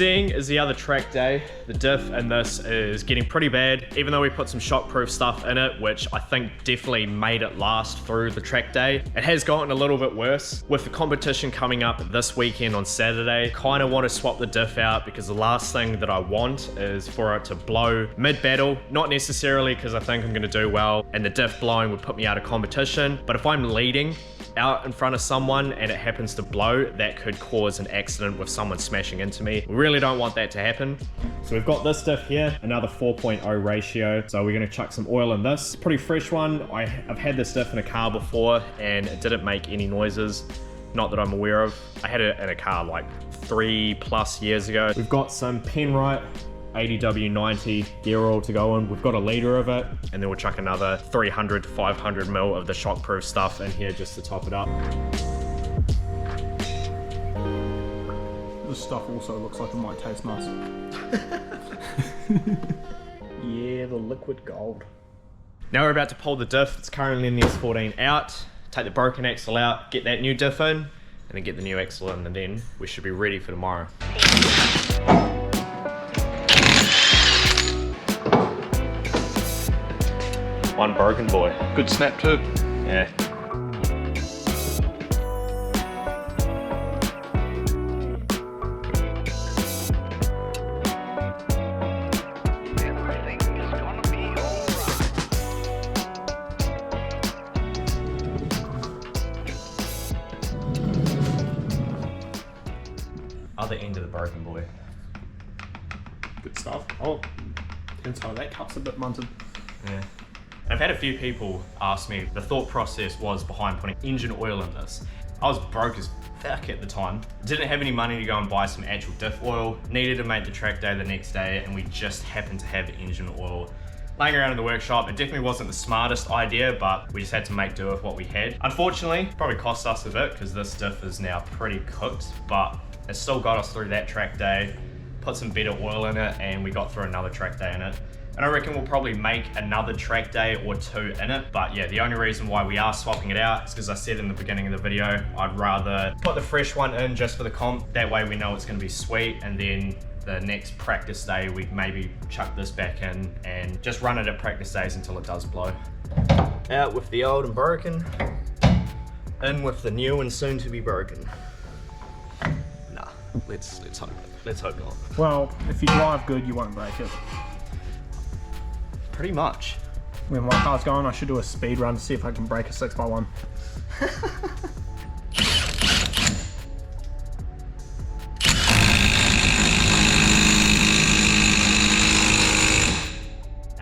seeing is the other track day. The diff in this is getting pretty bad, even though we put some shockproof stuff in it, which I think definitely made it last through the track day. It has gotten a little bit worse. With the competition coming up this weekend on Saturday, kind of want to swap the diff out because the last thing that I want is for it to blow mid-battle. Not necessarily because I think I'm going to do well and the diff blowing would put me out of competition, but if I'm leading out in front of someone and it happens to blow, that could cause an accident with someone smashing into me. We really don't want that to happen. So we've got this diff here, another 4.0 ratio. So we're gonna chuck some oil in this. Pretty fresh one. I've had this diff in a car before and it didn't make any noises. Not that I'm aware of. I had it in a car like 3+ years ago. We've got some Penrite 80W90 gear oil to go in. We've got a litre of it, and then we'll chuck another 300 to 500 ml of the shockproof stuff in here just to top it up. This stuff also looks like it might taste nice. Yeah, the liquid gold. Now we're about to pull the diff. It's currently in the S14 out. Take the broken axle out, get that new diff in, and then get the new axle in, and then we should be ready for tomorrow. One broken boy. Good snap too. Yeah. Other end of the broken boy. Good stuff. Oh, inside that cup's a bit munted. Yeah. I've had a few people ask me the thought process was behind putting engine oil in this. I was broke as fuck at the time. Didn't have any money to go and buy some actual diff oil. Needed to make the track day the next day, and we just happened to have engine oil laying around in the workshop. It definitely wasn't the smartest idea, but we just had to make do with what we had. Unfortunately, probably cost us a bit because this diff is now pretty cooked, but it still got us through that track day. Put some better oil in it, and we got through another track day in it. And I reckon we'll probably make another track day or two in it. But yeah, the only reason why we are swapping it out is because I said in the beginning of the video, I'd rather put the fresh one in just for the comp. That way we know it's gonna be sweet. And then the next practice day, we maybe chuck this back in and just run it at practice days until it does blow. Out with the old and broken. In with the new and soon to be broken. Nah, let's hope. Let's hope not. Well, if you drive good, you won't break it. Pretty much. When my car's going, I should do a speed run to see if I can break a 6x1.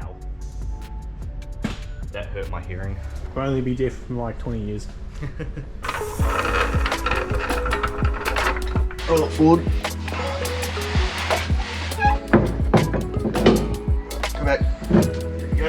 Ow. That hurt my hearing. I'll only be deaf in like 20 years. Roll it forward. Come back. There you go.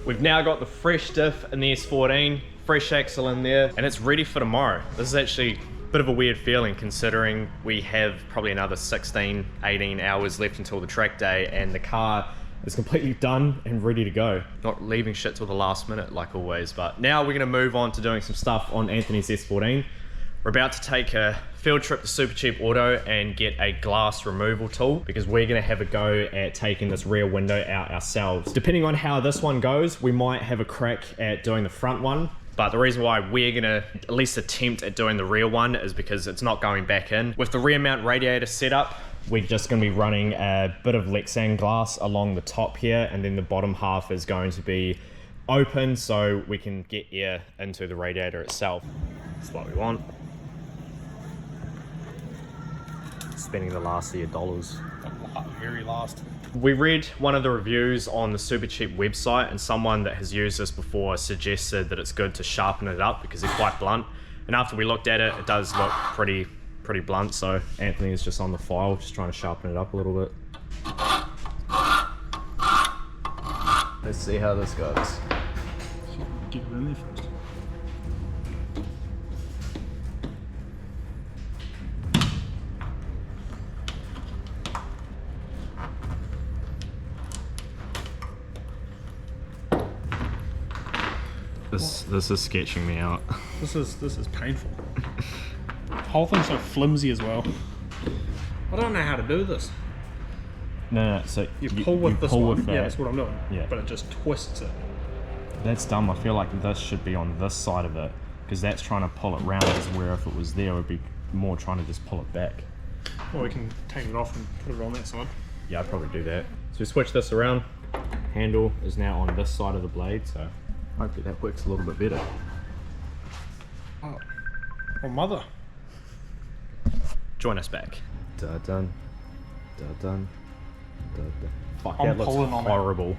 We've now got the fresh diff in the S14, fresh axle in there, and it's ready for tomorrow. This is actually a bit of a weird feeling considering we have probably another 16, 18 hours left until the track day and the car is completely done and ready to go. Not leaving shit till the last minute like always, but now we're gonna move on to doing some stuff on Anthony's S14. We're about to take a field trip to Super Cheap Auto and get a glass removal tool because we're gonna have a go at taking this rear window out ourselves. Depending on how this one goes, we might have a crack at doing the front one. But the reason why we're gonna at least attempt at doing the rear one is because it's not going back in. With the rear mount radiator setup, we're just gonna be running a bit of Lexan glass along the top here, and then the bottom half is going to be open so we can get air into the radiator itself. That's what we want. Spending the last of your dollars. Very last. We read one of the reviews on the Super Cheap website, and someone that has used this before suggested that it's good to sharpen it up because they're quite blunt. And after we looked at it, it does look pretty blunt. So Anthony is just on the file, just trying to sharpen it up a little bit. Let's see how this goes. Get it in there first. This is sketching me out. This is painful. The whole thing's so flimsy as well. I don't know how to do this. No, so You pull with this pull one. with that. Yeah, that's what I'm doing. Yeah. But it just twists it. That's dumb. I feel like this should be on this side of it, because that's trying to pull it round, as where if it was there, it would be more trying to just pull it back. Or we can take it off and put it on that side. Yeah, I'd probably do that. So we switch this around. Handle is now on this side of the blade, so hopefully that works a little bit better. Oh, well, mother. Join us back. Dun dun dun dun dun. Fuck, I'm that looks pulling on it. horrible.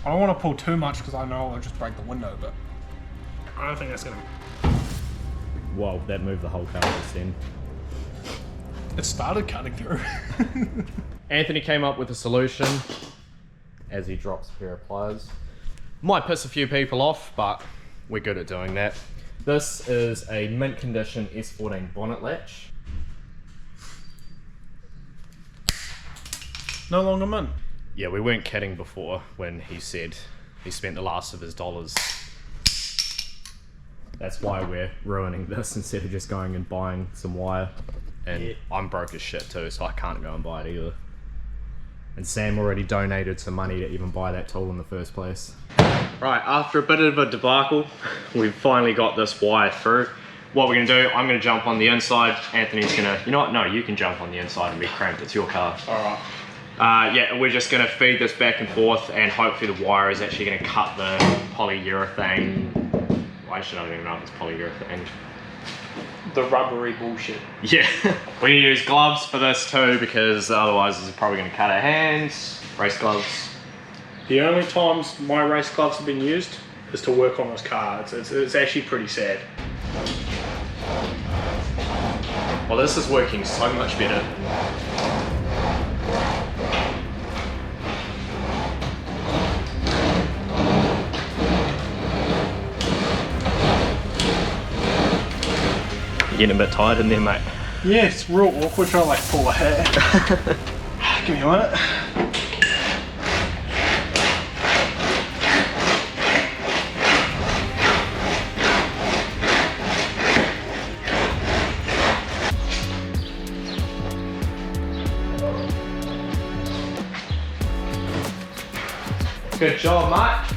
I don't want to pull too much because I know I'll just break the window, but I don't think that's gonna. Whoa, that moved the whole car just then. It started cutting through. Anthony came up with a solution as he drops a pair of pliers. Might piss a few people off, but we're good at doing that. This is a mint condition S14 bonnet latch. No longer mint. Yeah, we weren't kidding before when he said he spent the last of his dollars. That's why we're ruining this instead of just going and buying some wire. And Yeah. I'm broke as shit too, so I can't go and buy it either. And Sam already donated some money to even buy that tool in the first place. Right, after a bit of a debacle, we've finally got this wire through. What we're gonna do, I'm gonna jump on the inside. Anthony's gonna, you know what? No, you can jump on the inside and be cramped. It's your car. Alright. Yeah, we're just gonna feed this back and forth, and hopefully the wire is actually gonna cut the polyurethane. Well, actually, I don't even know if it's polyurethane. The rubbery bullshit. Yeah, we need to use gloves for this too, because otherwise this is probably gonna cut our hands. Race gloves. The only times my race gloves have been used is to work on this car. It's actually pretty sad. Well, this is working so much better. You're getting a bit tired in there, mate. Yeah, it's real awkward trying to like pull a hair. Give me a minute. Good job, mate.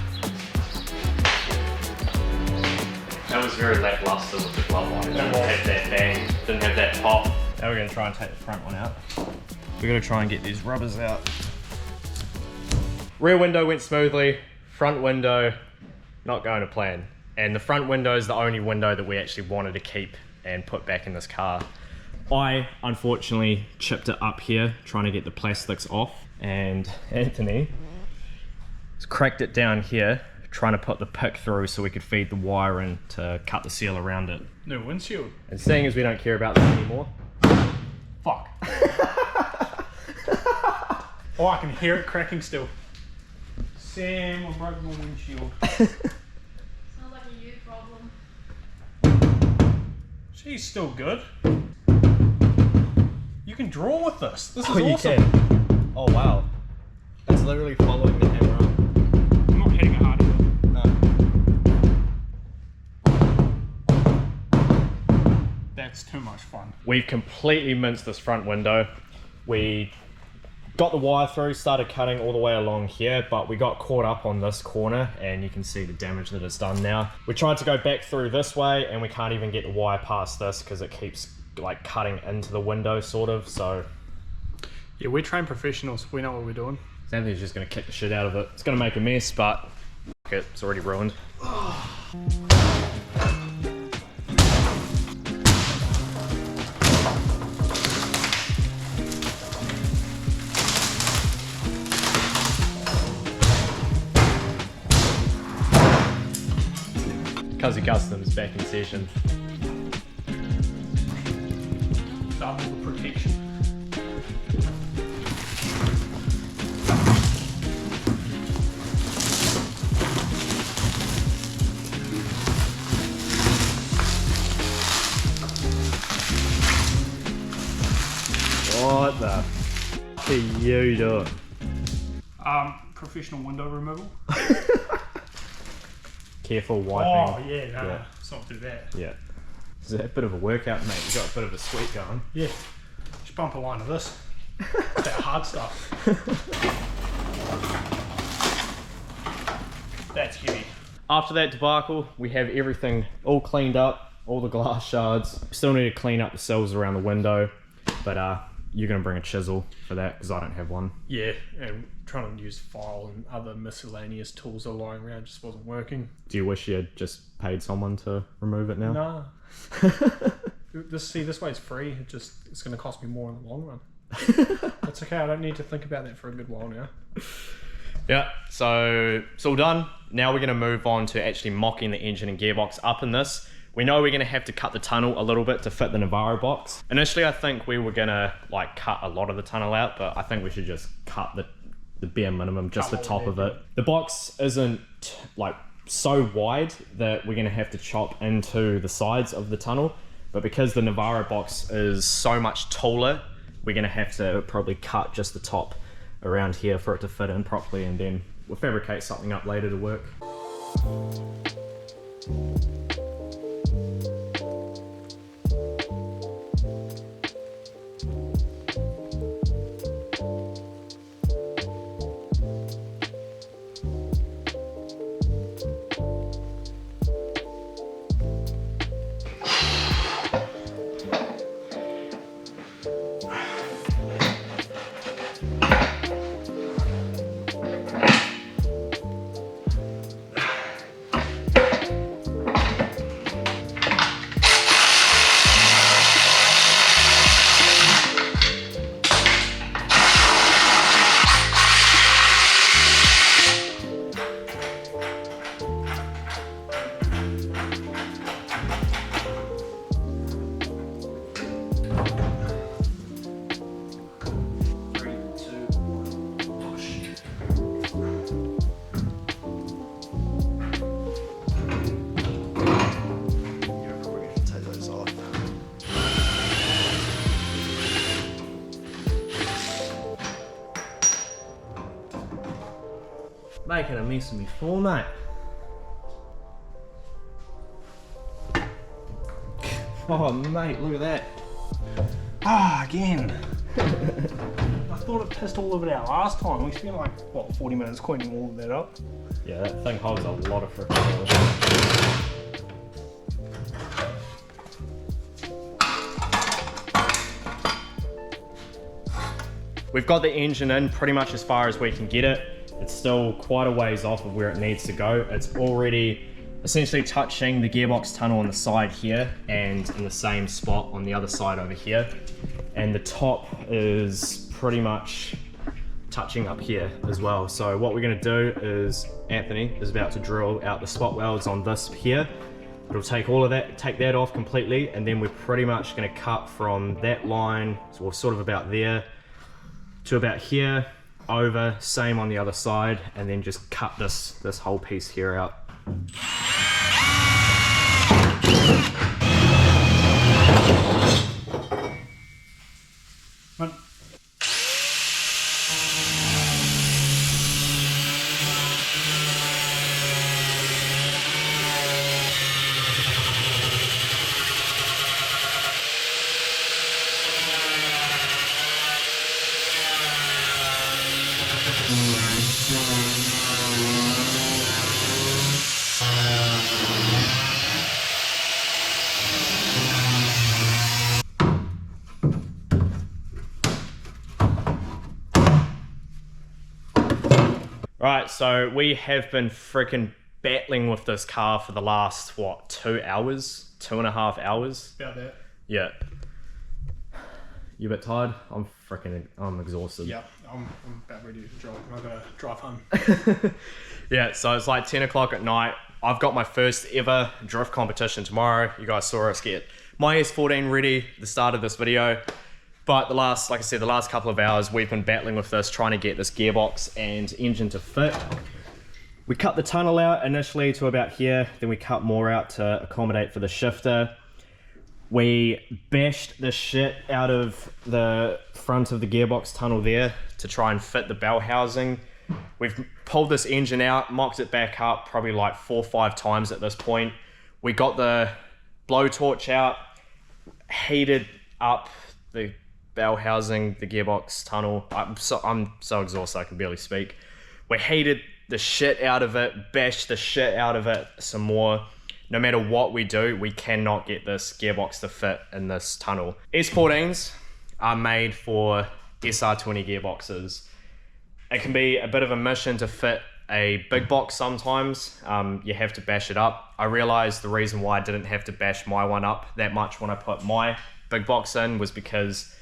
That was very lackluster with the glove on. It didn't have that bang, didn't have that pop. Now we're going to try and take the front one out. We're going to try and get these rubbers out. Rear window went smoothly, front window not going to plan. And the front window is the only window that we actually wanted to keep and put back in this car. I unfortunately chipped it up here trying to get the plastics off, and Anthony cracked it down here trying to put the pick through so we could feed the wire in to cut the seal around it. New windshield. And seeing as we don't care about this anymore, Fuck. Oh, I can hear it cracking still. Sam, I broke my windshield. Sounds like a you problem. She's still good. You can draw with this. This is oh, you awesome. can. Oh wow, it's literally following the hammer up. I'm not hitting it hard enough. No. That's too much fun. We've completely minced this front window. We got the wire through, started cutting all the way along here, but we got caught up on this corner and you can see the damage that it's done now. We tried to go back through this way and we can't even get the wire past this because it keeps like cutting into the window sort of, so. Yeah, we're trained professionals. We know what we're doing. Anthony's just gonna kick the shit out of it. It's gonna make a mess, but it's already ruined. Cuzzy Customs back in session. Double the protection. What the f*** are you doing? Professional window removal. careful wiping. Oh yeah, no, Yeah. it's not too bad. Yeah. It's a bit of a workout, mate. You got a bit of a sweat going. Yeah, just bump a line of this. That hard stuff. That's heavy. After that debacle, we have everything all cleaned up, all the glass shards. Still need to clean up the sills around the window, but you're gonna bring a chisel for that because I don't have one. Yeah, and trying to use file and other miscellaneous tools that are lying around just wasn't working. Do you wish you had just paid someone to remove it now? Nah. This way's free. It's going to cost me more in the long run. That's okay. I don't need to think about that for a good while now. Yeah, so it's all done. Now we're gonna move on to actually mocking the engine and gearbox up in this. We know we're gonna have to cut the tunnel a little bit to fit the Navarro box. Initially, I think we were gonna like cut a lot of the tunnel out, but I think we should just cut the bare minimum, just the top of it. The box isn't like so wide that we're gonna have to chop into the sides of the tunnel, but because the Navarro box is so much taller, we're gonna have to probably cut just the top around here for it to fit in properly, and then we'll fabricate something up later to work. Making a mess of me floor, mate. Oh, mate, look at that. Ah, again. I thought it pissed all of it out last time. We spent like, what, 40 minutes cleaning all of that up? Yeah, that thing holds a lot of friction. We've got the engine in pretty much as far as we can get it. It's still quite a ways off of where it needs to go. It's already essentially touching the gearbox tunnel on the side here and in the same spot on the other side over here. And the top is pretty much touching up here as well. So what we're gonna do is, Anthony is about to drill out the spot welds on this here. It'll take all of that, take that off completely, and then we're pretty much gonna cut from that line, so we're sort of about there, to about here, over, same on the other side, and then just cut this whole piece here out. But Right, so we have been freaking battling with this car for the last, what, 2 hours? 2.5 hours? about that. Yeah. You a bit tired? I'm exhausted. Yeah, I'm about ready to drive. I'm gonna drive home. Yeah, so it's like 10 o'clock at night. I've got my first ever drift competition tomorrow. You guys saw us get my S14 ready at the start of this video. But like I said, the last couple of hours, we've been battling with this, trying to get this gearbox and engine to fit. We cut the tunnel out initially to about here, then we cut more out to accommodate for the shifter. We bashed the shit out of the front of the gearbox tunnel there to try and fit the bell housing. We've pulled this engine out, mocked it back up probably like 4 or 5 times at this point. We got the blowtorch out, heated up the bell housing, the gearbox tunnel. I'm so exhausted I can barely speak. We heated the shit out of it, bashed the shit out of it some more. No matter what we do, we cannot get this gearbox to fit in this tunnel. S14s are made for SR20 gearboxes. It can be a bit of a mission to fit a big box sometimes. You have to bash it up. I realized the reason why I didn't have to bash my one up that much when I put my big box in was because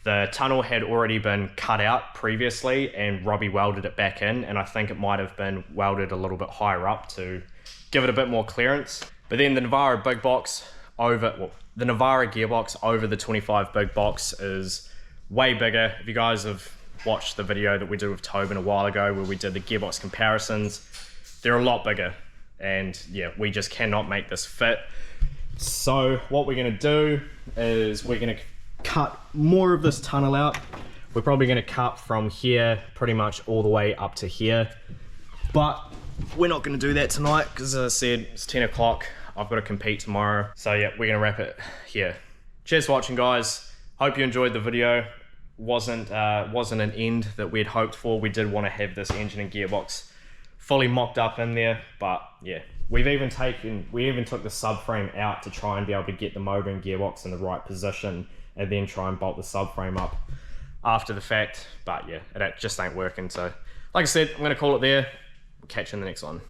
the tunnel had already been cut out previously and Robbie welded it back in, and I think it might have been welded a little bit higher up to give it a bit more clearance. But then the Navara big box the Navara gearbox over the 25 big box is way bigger. If you guys have watched the video that we did with Tobin a while ago where we did the gearbox comparisons, they're a lot bigger, and yeah, we just cannot make this fit. So what we're going to do is we're going to cut more of this tunnel out. We're probably going to cut from here pretty much all the way up to here, but we're not going to do that tonight because, as I said, it's 10 o'clock. I've got to compete tomorrow. So yeah, we're going to wrap it here. Cheers for watching, guys. Hope you enjoyed the video. Wasn't an end that we'd hoped for. We did want to have this engine and gearbox fully mocked up in there, but yeah, we even took the subframe out to try and be able to get the motor and gearbox in the right position and then try and bolt the subframe up after the fact. But yeah, it just ain't working. So like I said, I'm going to call it there. We'll catch you in the next one.